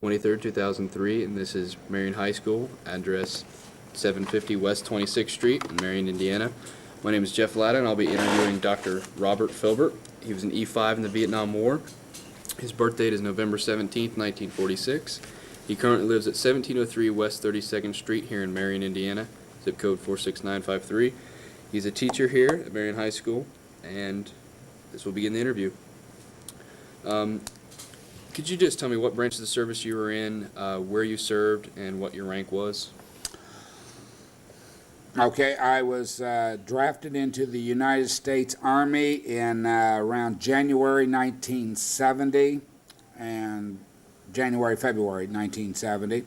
23rd, 2003, and this is Marion High School, address 750 West 26th Street in Marion, Indiana. My name is Jeff Latta, and I'll be interviewing Dr. Robert Philbert. He was an E-5 in the Vietnam War. His birth date is November 17th, 1946. He currently lives at 1703 West 32nd Street here in Marion, Indiana, zip code 46953. He's a teacher here at Marion High School, and this will begin the interview. Could you just tell me what branch of the service you were in, where you served, and what your rank was? Okay, I was drafted into the United States Army in around January 1970, and February 1970,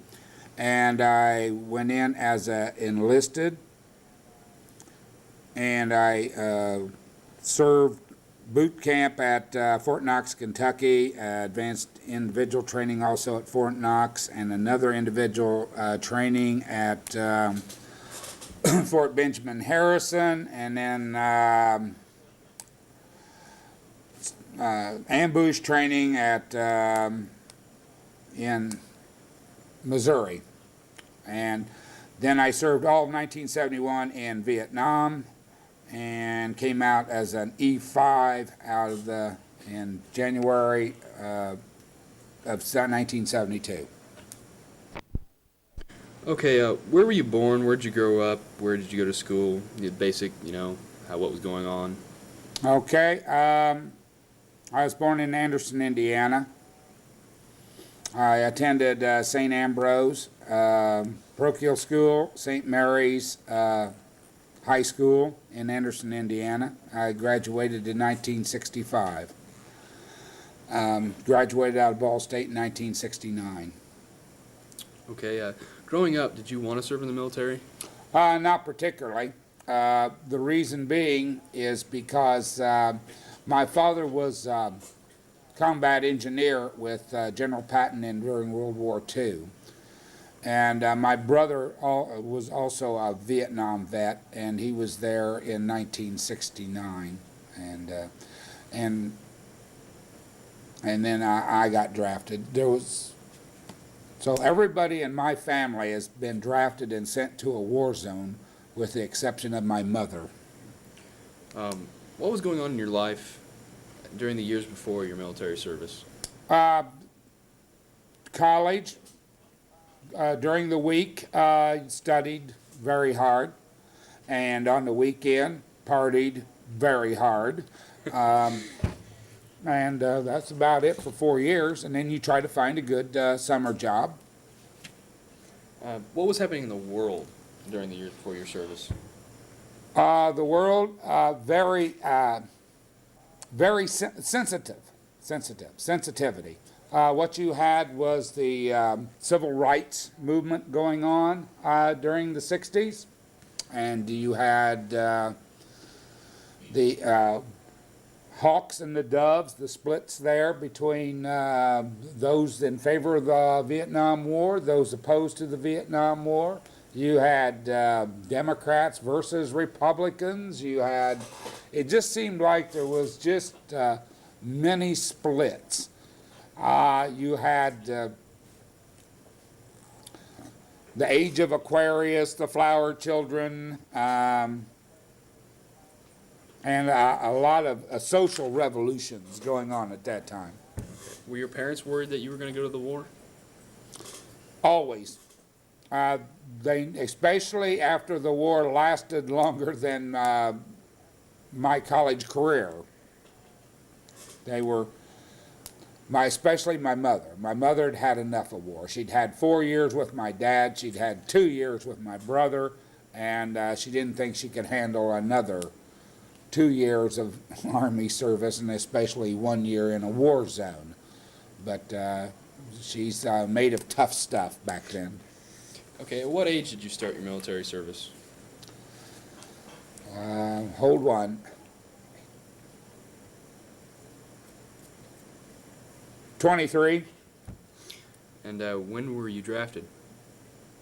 and I went in as enlisted, and I served boot camp at Fort Knox, Kentucky, advanced individual training also at Fort Knox, and another individual training at Fort Benjamin Harrison, and then ambush training at in Missouri. And then I served all of 1971 in Vietnam and came out as an E-5 in January of 1972. Okay, where were you born? Where did you grow up? Where did you go to school? The basic, what was going on. Okay, I was born in Anderson, Indiana. I attended St. Ambrose parochial school, St. Mary's High School in Anderson, Indiana. I graduated in 1965. Graduated out of Ball State in 1969. Okay, growing up, did you want to serve in the military? Not particularly. The reason being is because my father was combat engineer with General Patton during World War II. And my brother was also a Vietnam vet, and he was there in 1969, and then I got drafted. So everybody in my family has been drafted and sent to a war zone, with the exception of my mother. What was going on in your life during the years before your military service? College. During the week, studied very hard, and on the weekend, partied very hard. And that's about it for 4 years, and then you try to find a good summer job. What was happening in the world during the years before your service? The world, very sensitivity. What you had was the civil rights movement going on during the 60s, and you had the hawks and the doves, the splits there between those in favor of the Vietnam War, those opposed to the Vietnam War. You had Democrats versus Republicans. It just seemed like there was just many splits. You had the Age of Aquarius, the Flower Children, and a lot of social revolutions going on at that time. Were your parents worried that you were going to go to the war? Always. Especially after the war lasted longer than my college career. They were... especially my mother. My mother had had enough of war. She'd had 4 years with my dad. She'd had 2 years with my brother, and she didn't think she could handle another 2 years of Army service, and especially 1 year in a war zone. But she's made of tough stuff back then. Okay, at what age did you start your military service? Hold on. 23. And when were you drafted?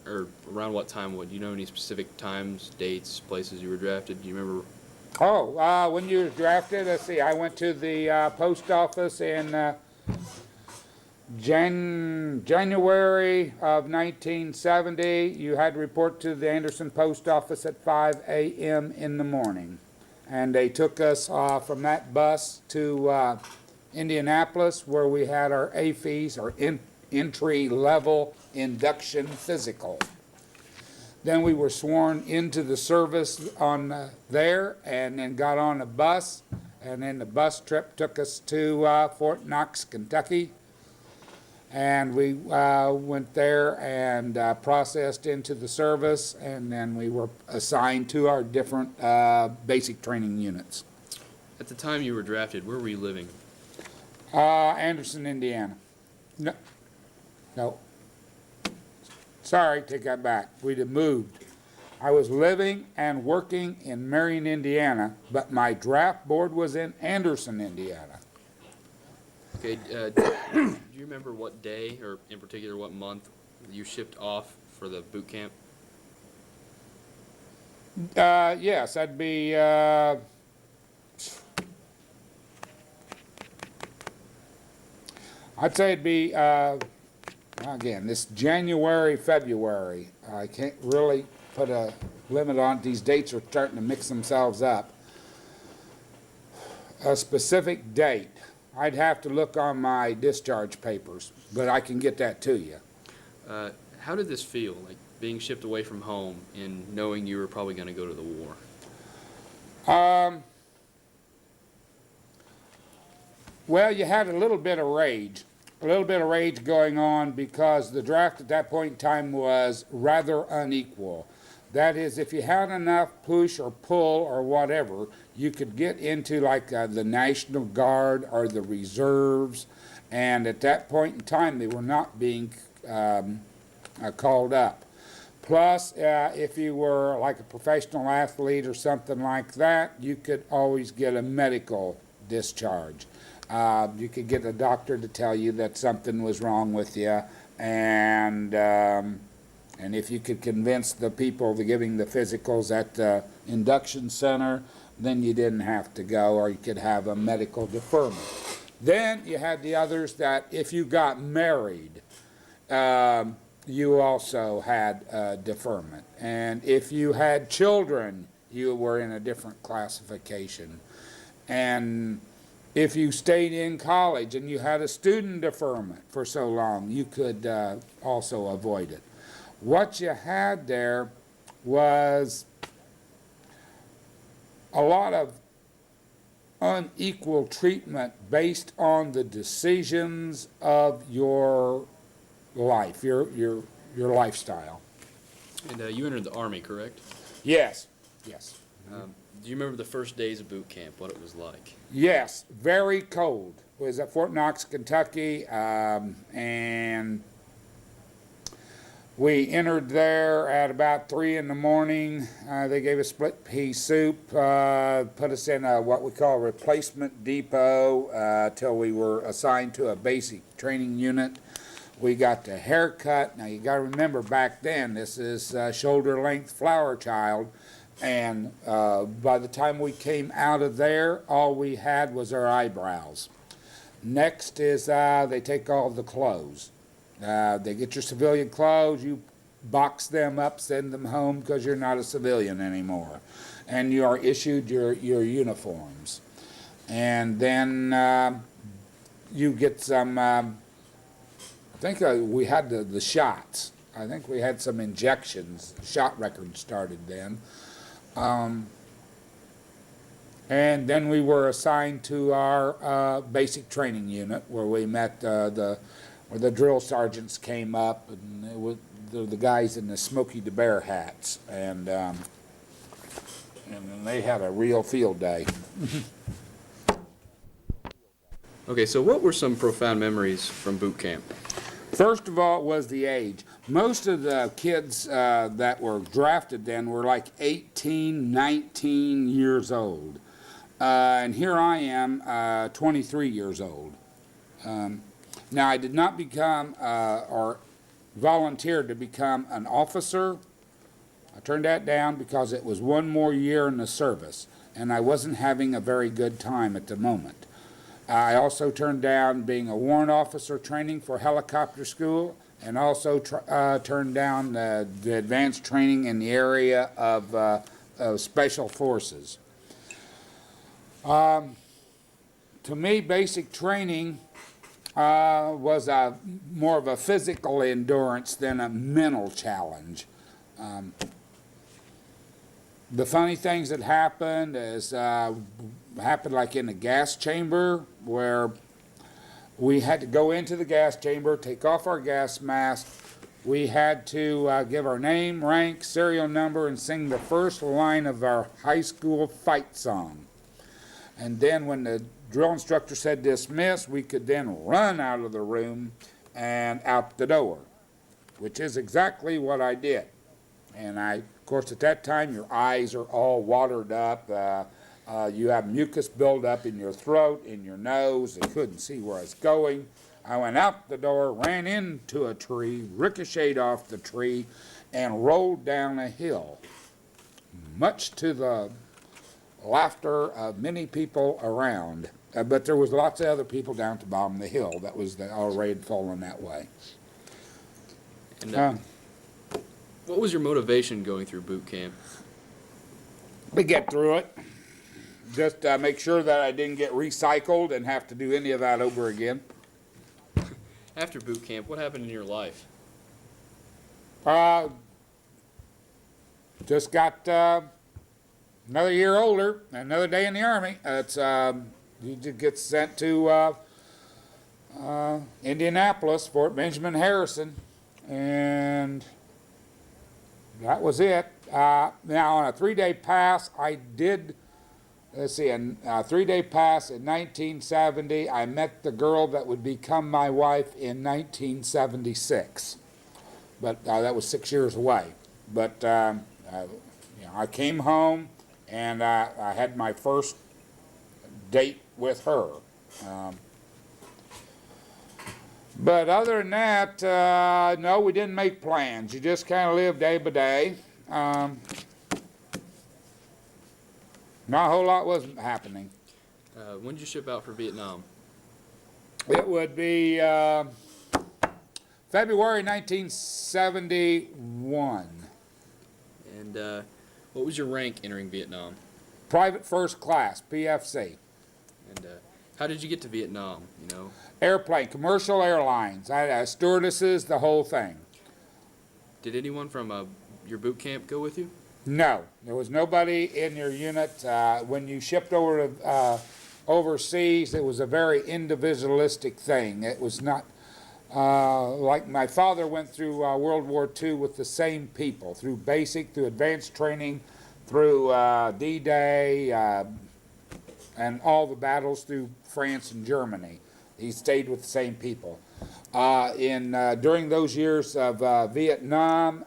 Or around what time? Do you know any specific times, dates, places you were drafted? Do you remember? Oh, when you were drafted, let's see, I went to the post office in January of 1970, you had to report to the Anderson Post Office at 5 a.m. in the morning. And they took us from that bus to Indianapolis, where we had our AFES, or entry-level induction physical. Then we were sworn into the service on there, and then got on a bus, and then the bus trip took us to Fort Knox, Kentucky. And we went there and processed into the service, and then we were assigned to our different basic training units. At the time you were drafted, where were you living? Anderson, Indiana. No. Sorry, take that back. We'd have moved. I was living and working in Marion, Indiana, but my draft board was in Anderson, Indiana. Okay, do you remember what day, or in particular what month, you shipped off for the boot camp? Yes, that'd be, I'd say it'd be, again, this January, February. I can't really put a limit on it. These dates are starting to mix themselves up. A specific date. I'd have to look on my discharge papers, but I can get that to you. How did this feel, like being shipped away from home and knowing you were probably going to go to the war? Well, you had a little bit of rage going on, because the draft at that point in time was rather unequal. That is, if you had enough push or pull or whatever, you could get into like the National Guard or the reserves, and at that point in time they were not being called up. Plus, if you were like a professional athlete or something like that, you could always get a medical discharge. You could get a doctor to tell you that something was wrong with you, and if you could convince the people giving the physicals at the induction center, then you didn't have to go, or you could have a medical deferment. Then you had the others that if you got married, you also had deferment. And if you had children, you were in a different classification. And if you stayed in college and you had a student deferment for so long, you could also avoid it. What you had there was a lot of unequal treatment based on the decisions of your life, your lifestyle. And you entered the Army, correct? Yes. Do you remember the first days of boot camp, what it was like? Yes, very cold. It was at Fort Knox, Kentucky, and we entered there at about 3 in the morning. They gave us split pea soup, put us in what we call a replacement depot till we were assigned to a basic training unit. We got the haircut. Now you got to remember, back then this is shoulder length flower child, and by the time we came out of there, all we had was our eyebrows. Next is they take all the clothes. They get your civilian clothes, you box them up, send them home, because you're not a civilian anymore. And you are issued your uniforms. And then you get some, I think we had the shots. I think we had some injections. Shot record started then. And then we were assigned to our basic training unit, where we met where the drill sergeants came up, and it was the guys in the Smokey the Bear hats, and they had a real field day. Okay, so what were some profound memories from boot camp? First of all, it was the age. Most of the kids that were drafted then were like 18, 19 years old. And here I am, 23 years old. Now, I did not become or volunteer to become an officer. I turned that down because it was one more year in the service, and I wasn't having a very good time at the moment. I also turned down being a warrant officer training for helicopter school, and also turned down the advanced training in the area of special forces. To me, basic training was more of a physical endurance than a mental challenge. The funny things that happened is happened like in the gas chamber, where we had to go into the gas chamber, take off our gas mask. We had to give our name, rank, serial number, and sing the first line of our high school fight song. And then when the drill instructor said dismiss, we could then run out of the room and out the door, which is exactly what I did. And of course, at that time, your eyes are all watered up. You have mucus buildup in your throat, in your nose. I couldn't see where I was going. I went out the door, ran into a tree, ricocheted off the tree, and rolled down a hill, much to the laughter of many people around. But there was lots of other people down at the bottom of the hill that was already had fallen that way. And what was your motivation going through boot camp? We get through it. Just make sure that I didn't get recycled and have to do any of that over again. After boot camp, what happened in your life? Just got another year older, another day in the Army. You just get sent to Indianapolis, Fort Benjamin Harrison, and that was it. Now, on a 3-day pass, I did, a 3-day pass in 1970. I met the girl that would become my wife in 1976. But that was 6 years away. But I came home, and I had my first date with her. But other than that, no, we didn't make plans. You just kind of live day by day. Not a whole lot wasn't happening. When did you ship out for Vietnam? It would be February 1971. And what was your rank entering Vietnam? Private first class, PFC. And how did you get to Vietnam, you know? Airplane, commercial airlines. I had stewardesses, the whole thing. Did anyone from your boot camp go with you? No, there was nobody in your unit. When you shipped over to overseas, it was a very individualistic thing. It was not like my father went through World War II with the same people, through basic, through advanced training, through D-Day, and all the battles through France and Germany. He stayed with the same people. During those years of Vietnam,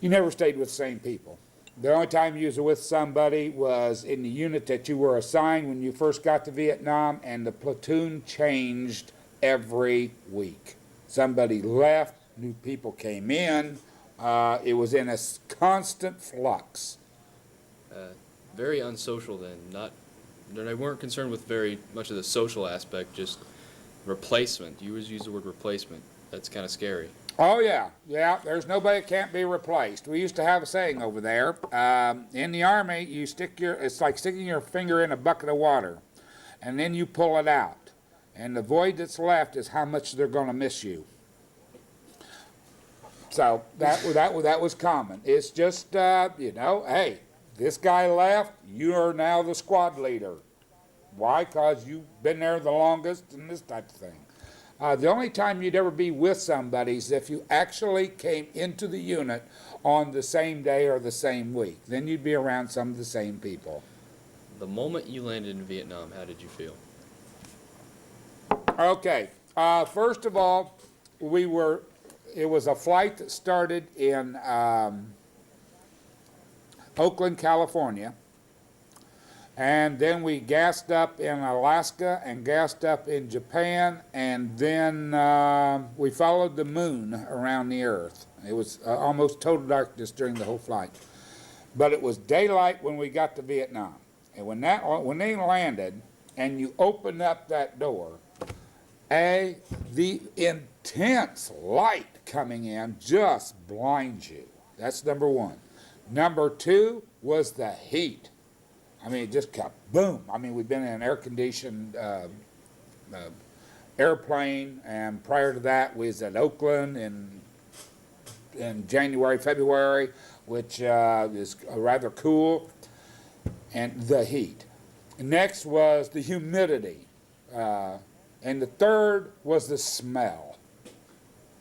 you never stayed with the same people. The only time you was with somebody was in the unit that you were assigned when you first got to Vietnam, and the platoon changed every week. Somebody left, new people came in. It was in a constant flux. Very unsocial then. They weren't concerned with very much of the social aspect, just replacement. You always use the word replacement. That's kind of scary. Oh, yeah. There's nobody that can't be replaced. We used to have a saying over there. In the Army, it's like sticking your finger in a bucket of water, and then you pull it out. And the void that's left is how much they're going to miss you. So that was common. It's just, hey, this guy left, you are now the squad leader. Why? Because you've been there the longest and this type of thing. The only time you'd ever be with somebody is if you actually came into the unit on the same day or the same week. Then you'd be around some of the same people. The moment you landed in Vietnam, how did you feel? Okay. First of all, it was a flight that started in Oakland, California. And then we gassed up in Alaska and gassed up in Japan, and then we followed the moon around the Earth. It was almost total darkness during the whole flight. But it was daylight when we got to Vietnam. And when they landed, and you open up that door, the intense light coming in just blinds you. That's number one. Number two was the heat. I mean, it just kept boom. I mean, we've been in an air-conditioned airplane, and prior to that, we was at Oakland in January, February, which is rather cool, and the heat. Next was the humidity, and the third was the smell.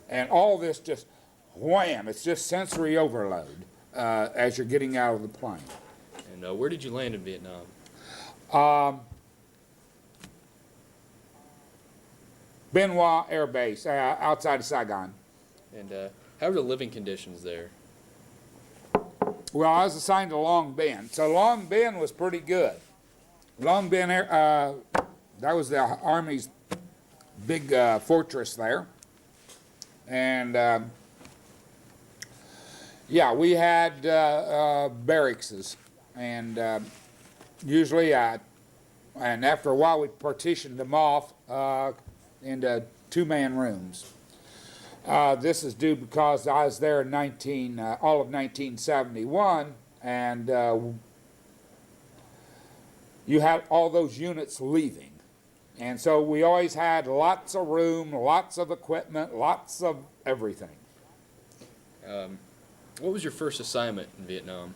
And all this just wham, it's just sensory overload as you're getting out of the plane. And where did you land in Vietnam? Bien Hoa Air Base, outside of Saigon. And how are the living conditions there? Well, I was assigned to Long Binh, so Long Binh was pretty good. Long Binh, that was the Army's big fortress there. And yeah, we had barracks, and usually, and after a while, we partitioned them off into two-man rooms. This is due because I was there in all of 1971, and you had all those units leaving. And so we always had lots of room, lots of equipment, lots of everything. What was your first assignment in Vietnam?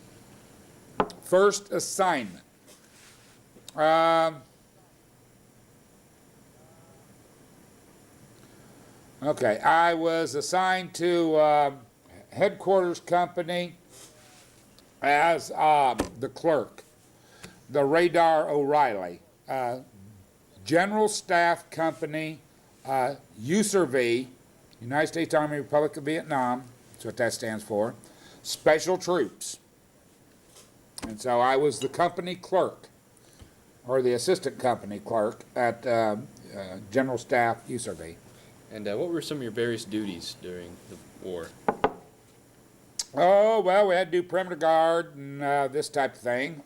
First assignment. Okay, I was assigned to headquarters company as the clerk, the Radar O'Reilly. General Staff Company, USARV, United States Army Republic of Vietnam, that's what that stands for, Special Troops. And so I was the company clerk, or the assistant company clerk at General Staff, USARV. And what were some of your various duties during the war? Oh, well, we had to do perimeter guard and this type of thing.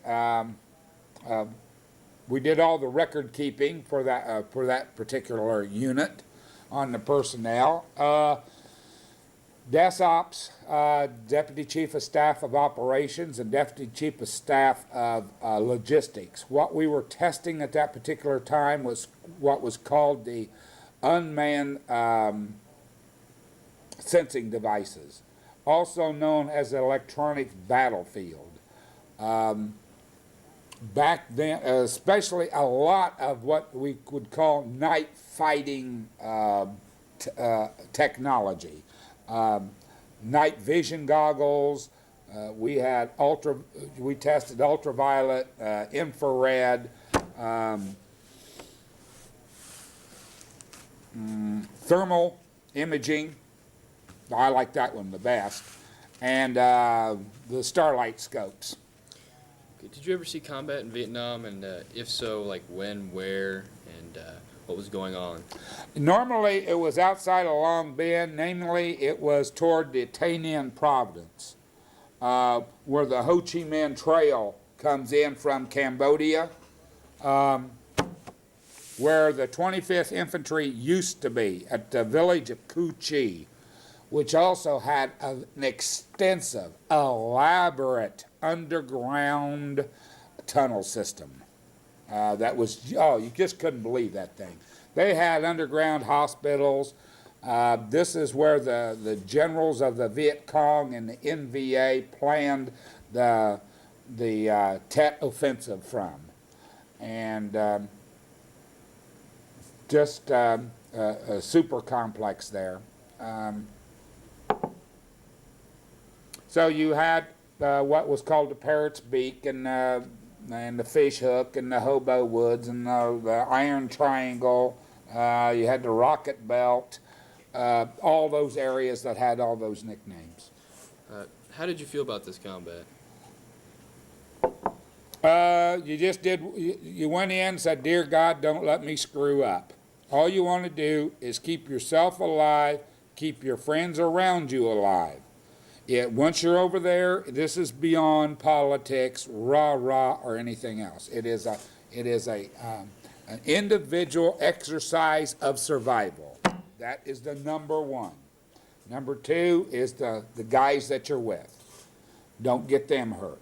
We did all the record keeping for that particular unit on the personnel. DESOPs, Deputy Chief of Staff of Operations, and Deputy Chief of Staff of Logistics. What we were testing at that particular time was what was called the unmanned sensing devices, also known as electronic battlefield. Back then, especially a lot of what we would call night fighting technology. Night vision goggles, we tested ultraviolet, infrared, thermal imaging, I like that one the best, and the starlight scopes. Did you ever see combat in Vietnam, and if so, like when, where, and what was going on? Normally it was outside of Long Binh, namely it was toward the Tay Ninh province, where the Ho Chi Minh Trail comes in from Cambodia, where the 25th Infantry used to be, at the village of Cu Chi, which also had an extensive, elaborate underground tunnel system. That was, you just couldn't believe that thing. They had underground hospitals. This is where the generals of the Viet Cong and the NVA planned the Tet offensive from. And just a super complex there. So you had what was called the Parrot's Beak and the Fish Hook and the Hobo Woods and the Iron Triangle. You had the Rocket Belt, all those areas that had all those nicknames. How did you feel about this combat? You just did, you went in and said, "Dear God, don't let me screw up." All you want to do is keep yourself alive, keep your friends around you alive. Once you're over there, this is beyond politics, rah, or anything else. It is an individual exercise of survival. That is the number one. Number two is the guys that you're with. Don't get them hurt.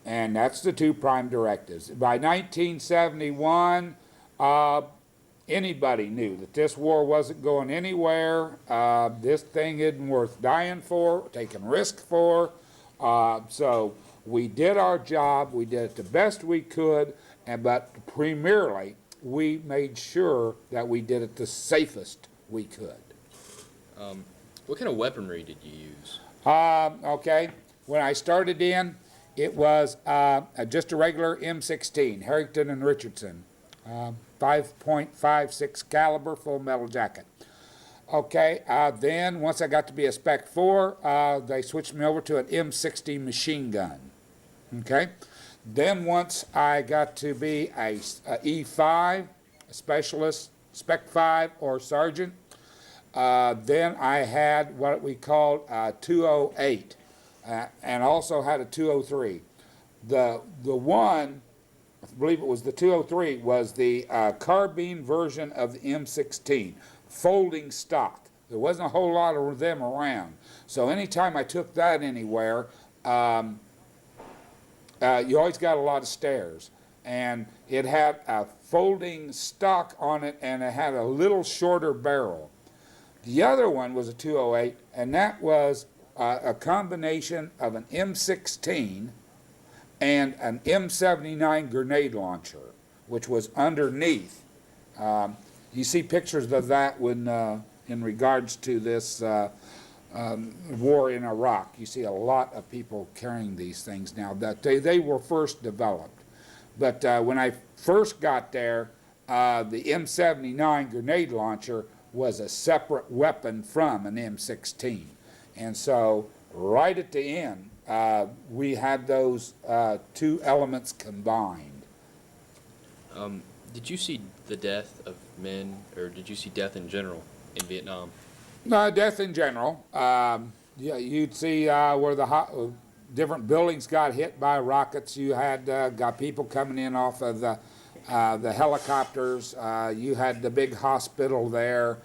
And that's the two prime directives. By 1971, anybody knew that this war wasn't going anywhere. This thing isn't worth dying for, taking risk for. So we did our job. We did it the best we could, but primarily we made sure that we did it the safest we could. What kind of weaponry did you use? Okay, when I started in, it was just a regular M16, Harrington and Richardson, 5.56 caliber, full metal jacket. Okay, then once I got to be a Spec 4, they switched me over to an M60 machine gun. Okay, then once I got to be a E-5, a specialist, Spec 5 or Sargeant, then I had what we called 208. And also had a 203. The one, I believe it was the 203, was the carbine version of the M16, folding stock. There wasn't a whole lot of them around. So anytime I took that anywhere, you always got a lot of stairs. And it had a folding stock on it, and it had a little shorter barrel. The other one was a 208, and that was a combination of an M16 and an M79 grenade launcher, which was underneath. You see pictures of that when, in regards to this war in Iraq. You see a lot of people carrying these things now. That they were first developed. But when I first got there, the M79 grenade launcher was a separate weapon from an M16. And so right at the end, we had those two elements combined. Did you see the death of men, or did you see death in general in Vietnam? Death in general. Yeah, you'd see where the different buildings got hit by rockets. You had got people coming in off of the helicopters. You had the big hospital there.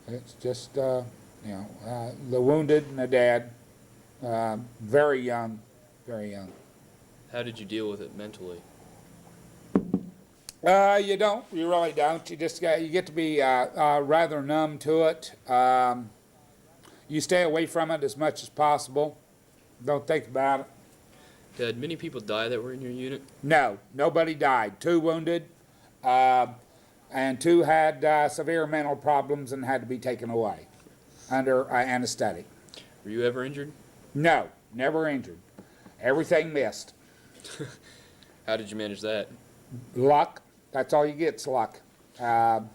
It's just, the wounded and the dead, very young, very young. How did you deal with it mentally? You don't, you really don't. You just you get to be rather numb to it. You stay away from it as much as possible. Don't think about it. Did many people die that were in your unit? No, nobody died. 2 wounded. And 2 had severe mental problems and had to be taken away under anesthetic. Were you ever injured? No, never injured. Everything missed. How did you manage that? Luck. That's all you get's luck. Being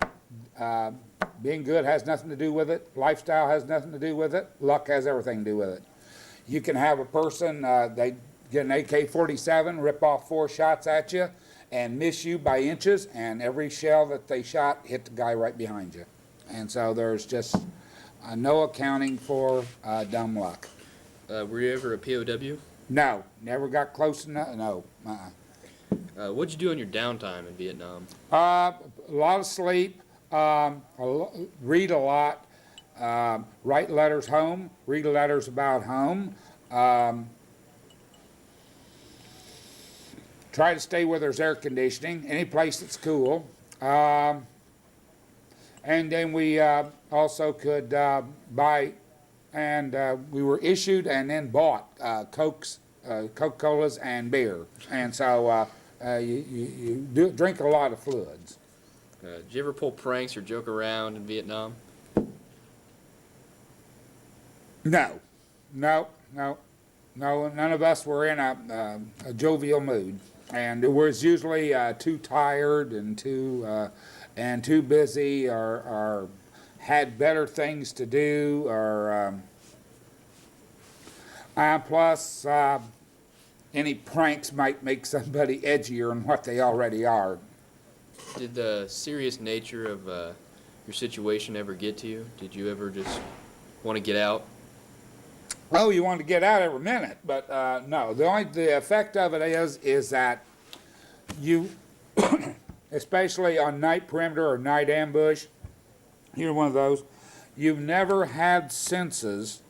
good has nothing to do with it. Lifestyle has nothing to do with it. Luck has everything to do with it. You can have a person, they get an AK-47, rip off 4 shots at you, and miss you by inches, and every shell that they shot hit the guy right behind you. And so there's just no accounting for dumb luck. Were you ever a POW? No, never got close enough. No. What'd you do on your downtime in Vietnam? A lot of sleep, read a lot, write letters home, read letters about home. Try to stay where there's air conditioning, any place that's cool. And then we also could buy, and we were issued and then bought Coca-Colas and beer. And so you drink a lot of fluids. Did you ever pull pranks or joke around in Vietnam? No, none of us were in a jovial mood. And it was usually too tired and too busy, or had better things to do, or plus any pranks might make somebody edgier than what they already are. Did the serious nature of your situation ever get to you? Did you ever just want to get out? Oh, you want to get out every minute, but no. The effect of it is that you, especially on night perimeter or night ambush, you're one of those. You've never had senses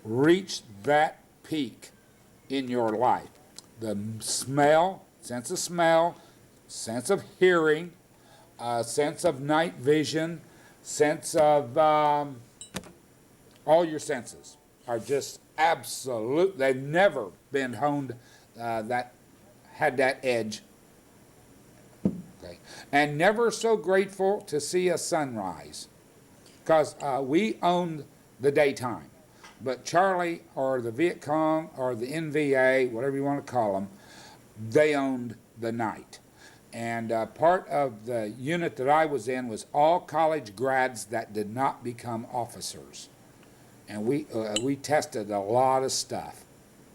reach that peak in your life. The smell, sense of hearing, sense of night vision, sense of all your senses are just absolute. They've never been honed that had that edge. Okay. And never so grateful to see a sunrise, because we owned the daytime. But Charlie or the Viet Cong or the NVA, whatever you want to call them, they owned the night. And part of the unit that I was in was all college grads that did not become officers. And we tested a lot of stuff,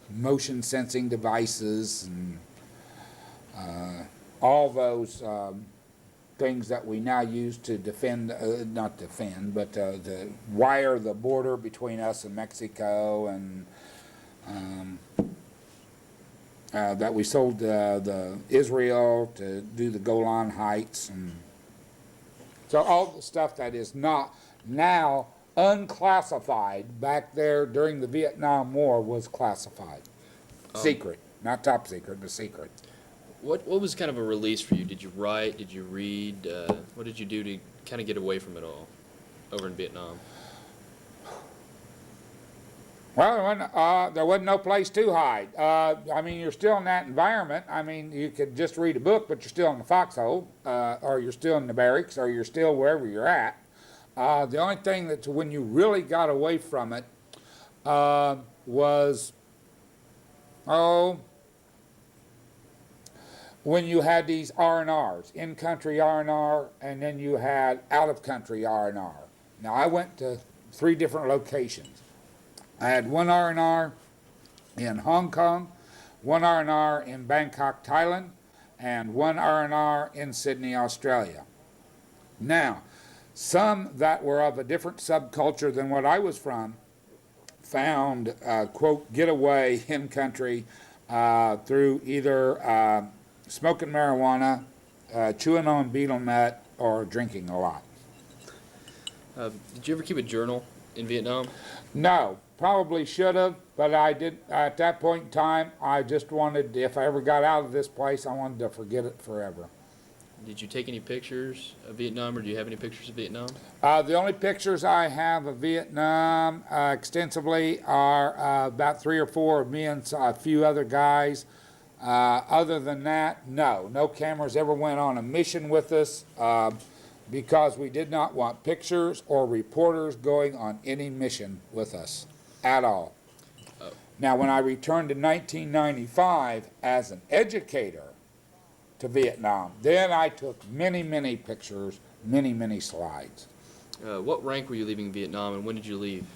motion sensing devices and all those things that we now use to defend, not defend, but to wire the border between us and Mexico, and that we sold the Israel to do the Golan Heights, and so all the stuff that is not now unclassified back there during the Vietnam War was classified, secret, not top secret, but secret. What was kind of a release for you? Did you write? Did you read? What did you do to kind of get away from it all over in Vietnam? Well, there wasn't no place to hide. I mean, you're still in that environment. I mean, you could just read a book, but you're still in the foxhole, or you're still in the barracks, or you're still wherever you're at. The only thing that when you really got away from it was, when you had these R&Rs, in-country R&R, and then you had out-of-country R&R. Now, I went to 3 different locations. I had one R&R in Hong Kong, one R&R in Bangkok, Thailand, and one R&R in Sydney, Australia. Now, some that were of a different subculture than what I was from found, quote, getaway in country through either smoking marijuana, chewing on betel nut, or drinking a lot. Did you ever keep a journal in Vietnam? No, probably should have, but I did. At that point in time, I just wanted, if I ever got out of this place, I wanted to forget it forever. Did you take any pictures of Vietnam, or do you have any pictures of Vietnam? The only pictures I have of Vietnam extensively are about 3 or 4 of me and a few other guys. Other than that, no cameras ever went on a mission with us because we did not want pictures or reporters going on any mission with us at all. Oh. Now, when I returned in 1995 as an educator to Vietnam, then I took many pictures, many slides. What rank were you leaving Vietnam, and when did you leave?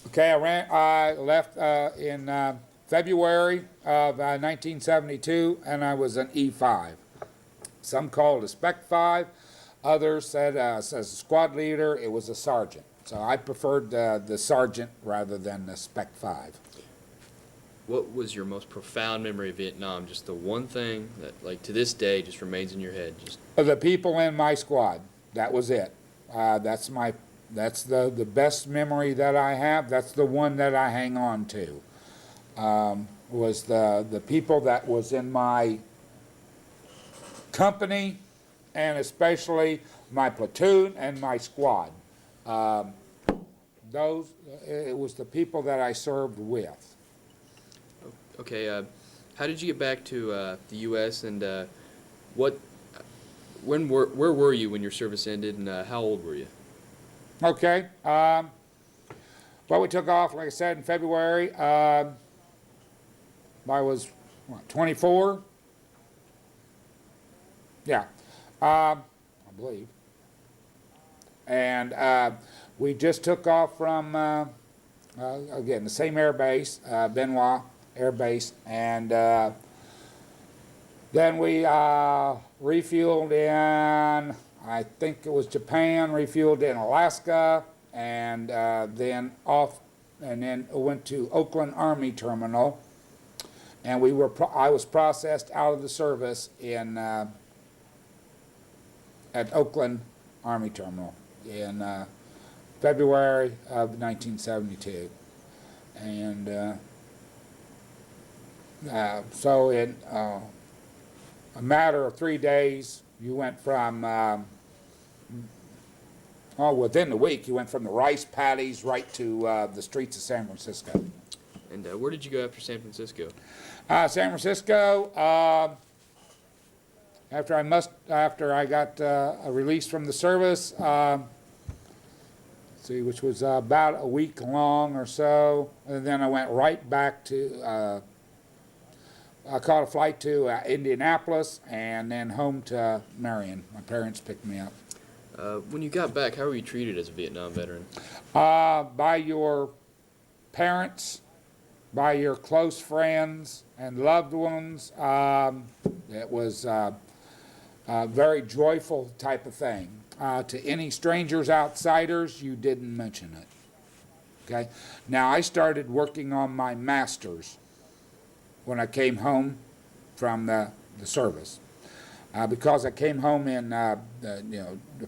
Okay, I left in February of 1972, and I was an E-5. Some called it a Spec 5. Others said as a squad leader, it was a sergeant. So I preferred the sergeant rather than the Spec 5. What was your most profound memory of Vietnam? Just the one thing that, like, to this day, just remains in your head. Just The people in my squad. That was it. That's the best memory that I have. That's the one that I hang on to. Was the people that was in my company, and especially my platoon and my squad. It was the people that I served with. okay. How did you get back to the U.S. and where were you when your service ended, and how old were you? Okay. Well, we took off, like I said, in February. I was 24. Yeah, I believe. And we just took off from, again, the same air base, Benoit Air Base, and then we refueled in, I think it was Japan, refueled in Alaska, and then off and then went to Oakland Army Terminal, and I was processed out of the service in at Oakland Army Terminal in February of 1972, and so in a matter of 3 days, you went from within the week, you went from the rice paddies right to the streets of San Francisco. And where did you go after San Francisco? San Francisco, after I got a release from the service, which was about a week long or so, and then I went right back to, I caught a flight to Indianapolis and then home to Marion. My parents picked me up. When you got back, how were you treated as a Vietnam veteran? By your parents, by your close friends and loved ones. It was a very joyful type of thing. To any strangers, outsiders, you didn't mention it. Okay? Now, I started working on my master's when I came home from the service. Because I came home in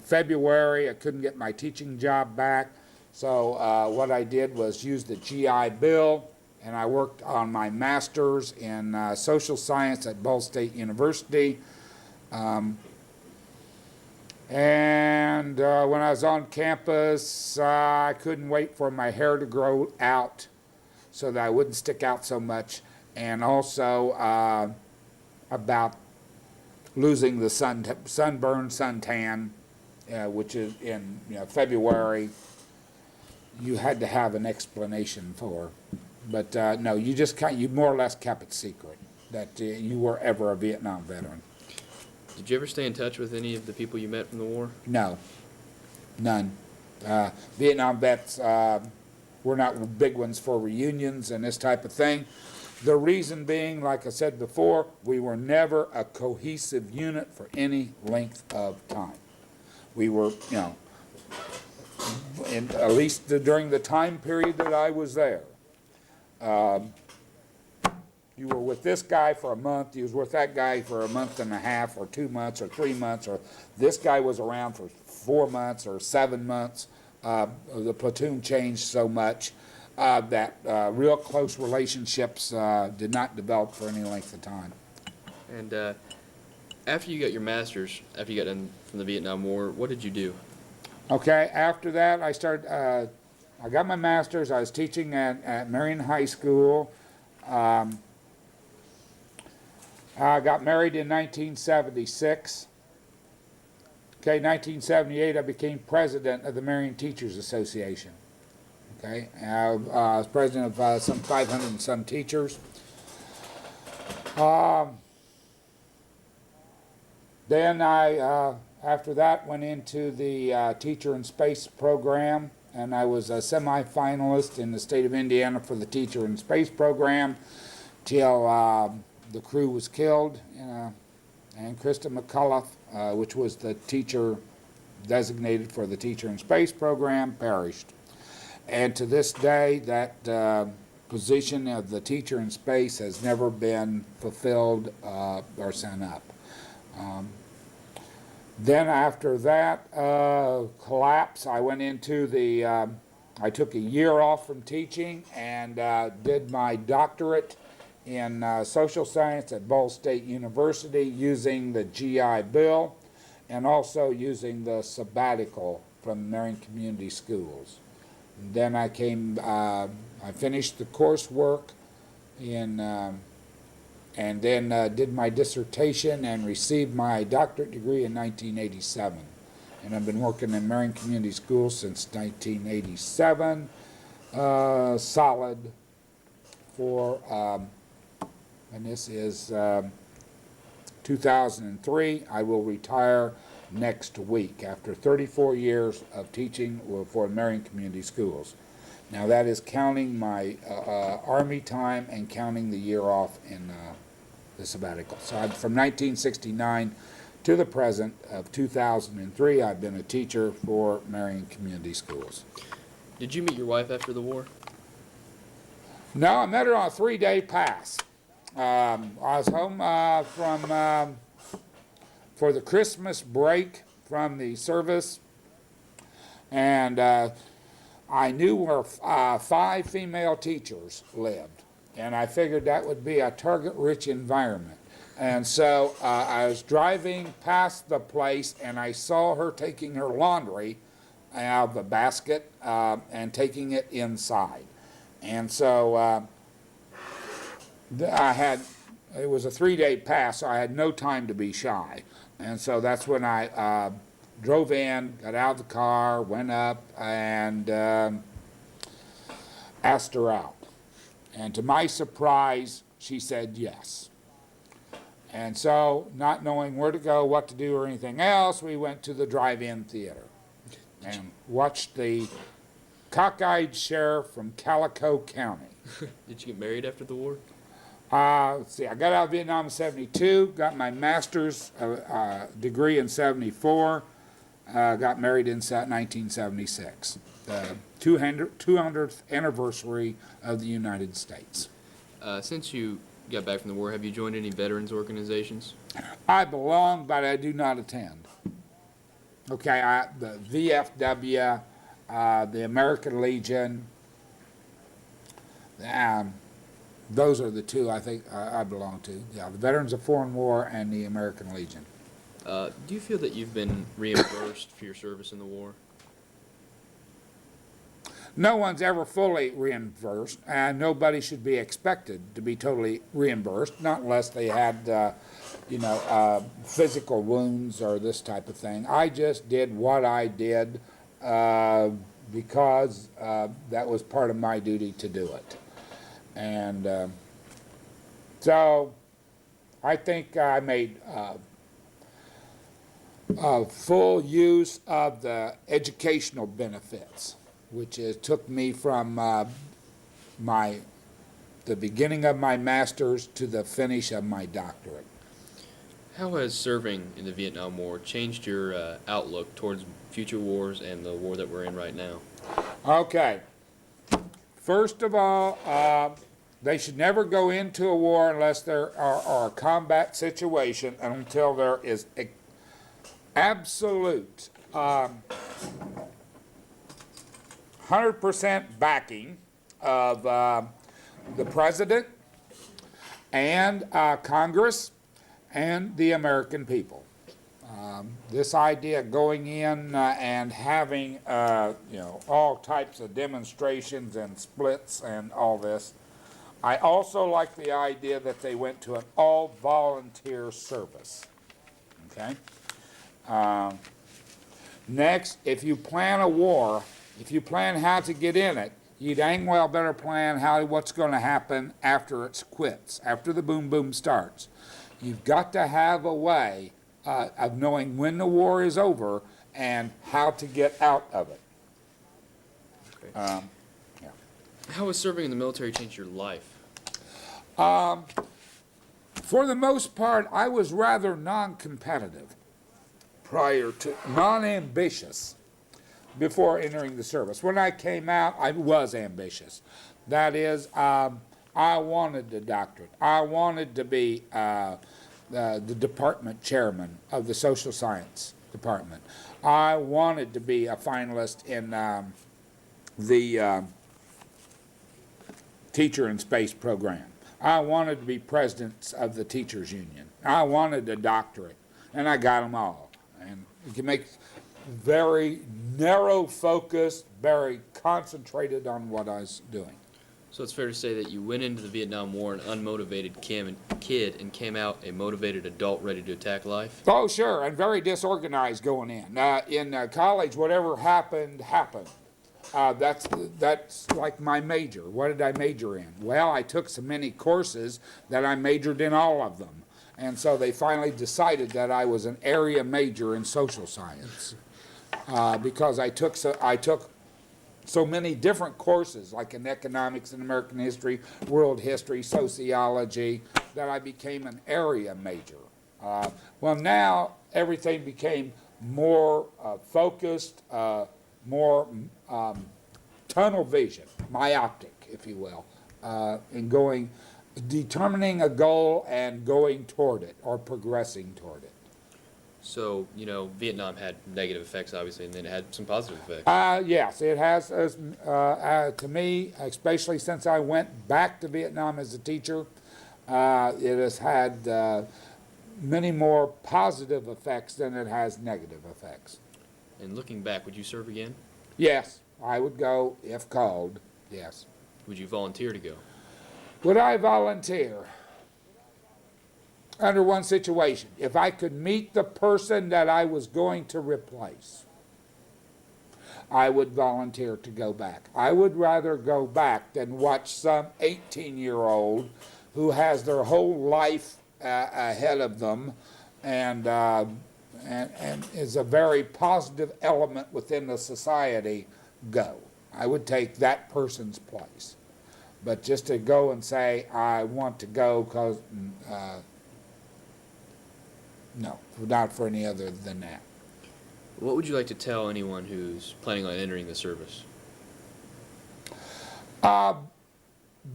February, I couldn't get my teaching job back. So what I did was use the GI Bill, and I worked on my master's in social science at Ball State University. And when I was on campus, I couldn't wait for my hair to grow out so that I wouldn't stick out so much. And also about losing the sunburn, suntan, which is in February, you had to have an explanation for. But no, you more or less kept it secret that you were ever a Vietnam veteran. Did you ever stay in touch with any of the people you met from the war? No, none. Vietnam vets were not big ones for reunions and this type of thing. The reason being, like I said before, we were never a cohesive unit for any length of time. We were, at least during the time period that I was there, you were with this guy for a month, you was with that guy for a month and a half, or 2 months, or 3 months, or this guy was around for 4 months or 7 months. The platoon changed so much that real close relationships did not develop for any length of time. And after you got your master's, after you got done from the Vietnam War, what did you do? Okay, after that I got my master's. I was teaching at Marion High School. I got married in 1976. Okay, 1978 I became president of the Marion Teachers Association. Okay, I was president of some 500 and some teachers. Then I, after that, went into the Teacher in Space program, and I was a semi-finalist in the state of Indiana for the Teacher in Space program till the crew was killed, and Krista McCullough, which was the teacher designated for the Teacher in Space program, perished. And to this day, that position of the teacher in space has never been fulfilled or sent up. Then after that collapse, I went into I took a year off from teaching and did my doctorate in social science at Ball State University using the GI Bill and also using the sabbatical from Marion Community Schools. Then I finished the coursework and then did my dissertation and received my doctorate degree in 1987. And I've been working in Marion Community Schools since 1987, solid for, and this is 2003. I will retire next week after 34 years of teaching for Marion Community Schools. Now that is counting my Army time and counting the year off in the sabbatical. So from 1969 to the present of 2003, I've been a teacher for Marion Community Schools. Did you meet your wife after the war? No, I met her on a 3-day pass. I was home for the Christmas break from the service, and I knew where 5 female teachers lived, and I figured that would be a target-rich environment. And so I was driving past the place, and I saw her taking her laundry out of a basket and taking it inside. And so it was a 3-day pass, so I had no time to be shy. And so that's when I drove in, got out of the car, went up, and asked her out. And to my surprise, she said yes. And so, not knowing where to go, what to do, or anything else, we went to the drive-in theater and watched the cockeyed sheriff from Calico County. Did you get married after the war? Let's see, I got out of Vietnam in 72, got my master's degree in 74, got married in 1976, the 200th anniversary of the United States. Since you got back from the war, have you joined any veterans organizations? I belong, but I do not attend. Okay, the VFW, the American Legion, those are the two I think I belong to. Yeah, the Veterans of Foreign War and the American Legion. Do you feel that you've been reimbursed for your service in the war? No one's ever fully reimbursed, and nobody should be expected to be totally reimbursed, not unless they had, physical wounds or this type of thing. I just did what I did because that was part of my duty to do it. And so I think I made full use of the educational benefits, which took me from the beginning of my master's to the finish of my doctorate. How has serving in the Vietnam War changed your outlook towards future wars and the war that we're in right now? Okay. First of all, they should never go into a war unless there are a combat situation and until there is absolute 100% backing of the President and Congress and the American people. This idea of going in and having all types of demonstrations and splits and all this. I also like the idea that they went to an all-volunteer service. Okay. Next, if you plan a war, if you plan how to get in it, you dang well better plan what's going to happen after it quits, after the boom boom starts. You've got to have a way of knowing when the war is over and how to get out of it. Okay. Yeah. How has serving in the military changed your life? For the most part, I was rather non-competitive prior to, non-ambitious before entering the service. When I came out, I was ambitious. That is, I wanted the doctorate. I wanted to be the department chairman of the social science department. I wanted to be a finalist in the Teacher in Space program. I wanted to be president of the teachers union. I wanted a doctorate, and I got them all. And you can make very narrow focus, very concentrated on what I was doing. So it's fair to say that you went into the Vietnam War an unmotivated kid and came out a motivated adult ready to attack life? Oh, sure, and very disorganized going in. In college, whatever happened, happened. That's like my major. What did I major in? Well, I took so many courses that I majored in all of them. And so they finally decided that I was an area major in social science because I took so many different courses, like in economics and American history, world history, sociology, that I became an area major. Well, now everything became more focused, more tunnel vision, myopic, if you will, determining a goal and going toward it or progressing toward it. So, Vietnam had negative effects, obviously, and then it had some positive effects. Yes, it has, to me, especially since I went back to Vietnam as a teacher, it has had many more positive effects than it has negative effects. And looking back, would you serve again? Yes, I would go if called, yes. Would you volunteer to go? Would I volunteer? Under one situation, if I could meet the person that I was going to replace, I would volunteer to go back. I would rather go back than watch some 18-year-old who has their whole life ahead of them and is a very positive element within the society go. I would take that person's place. But just to go and say, I want to go because, no, not for any other than that. What would you like to tell anyone who's planning on entering the service?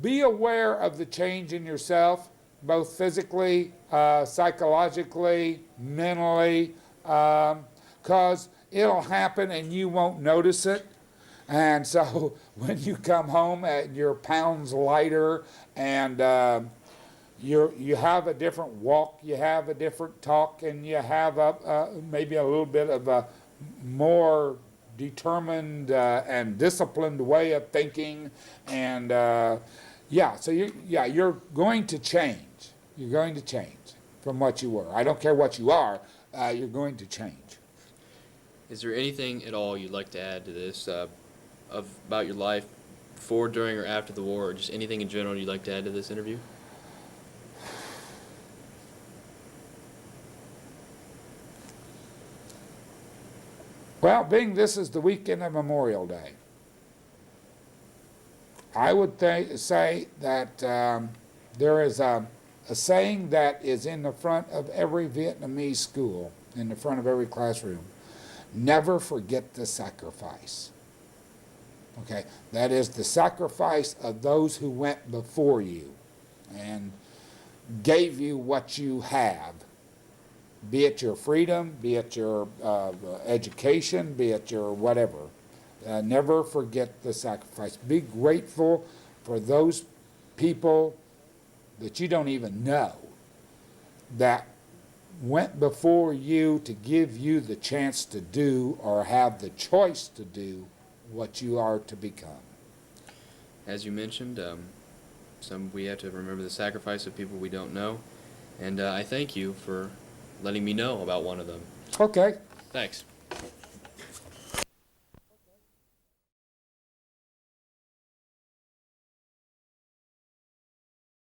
Be aware of the change in yourself, both physically, psychologically, mentally, because it'll happen and you won't notice it. And so when you come home, you're pounds lighter, and you have a different walk, you have a different talk, and you have maybe a little bit of a more determined and disciplined way of thinking. And so you're going to change. You're going to change from what you were. I don't care what you are. You're going to change. Is there anything at all you'd like to add to this about your life before, during, or after the war, or just anything in general you'd like to add to this interview? Well, being this is the weekend of Memorial Day, I would say that there is a saying that is in the front of every Vietnamese school, in the front of every classroom: never forget the sacrifice. Okay, that is the sacrifice of those who went before you and gave you what you have, be it your freedom, be it your education, be it your whatever. Never forget the sacrifice. Be grateful for those people that you don't even know that went before you to give you the chance to do or have the choice to do what you are to become. As you mentioned, we have to remember the sacrifice of people we don't know, and I thank you for letting me know about one of them. Okay. Thanks.